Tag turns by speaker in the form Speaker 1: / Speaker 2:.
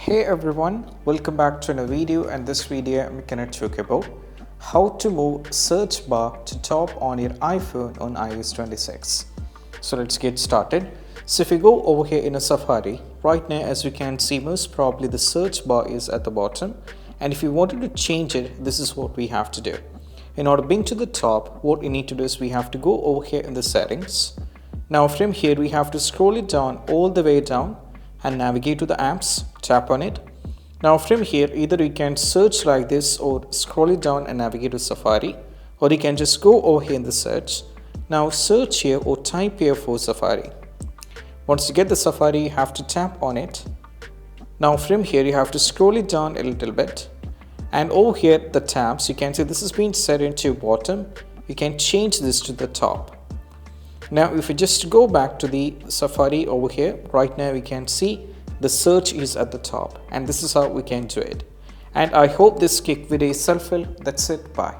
Speaker 1: Hey everyone, welcome back to another video, and this video I'm gonna talk about how to move search bar to top on your iPhone on iOS 26. So let's get started. So if you go over here in a Safari, right now as you can see, most probably the search bar is at the bottom, and if you wanted to change it, this is what we have to do. In order to bring to the top, what we need to do is we have to go over here in the settings. Now from here we have to scroll it down all the way down and navigate to the apps, tap on it. Now from here either you can search like this or scroll it down and navigate to Safari, or you can just go over here in the search. Now search here or type here for Safari. Once you get the Safari, you have to tap on it. Now from here you have to scroll it down a little bit, and over here the tabs, you can see this has been set into bottom. You can change this to the top. Now if we just go back to the Safari over here, right now we can see the search is at the top, and this is how we can do it. And I hope this quick video is helpful. That's it. Bye.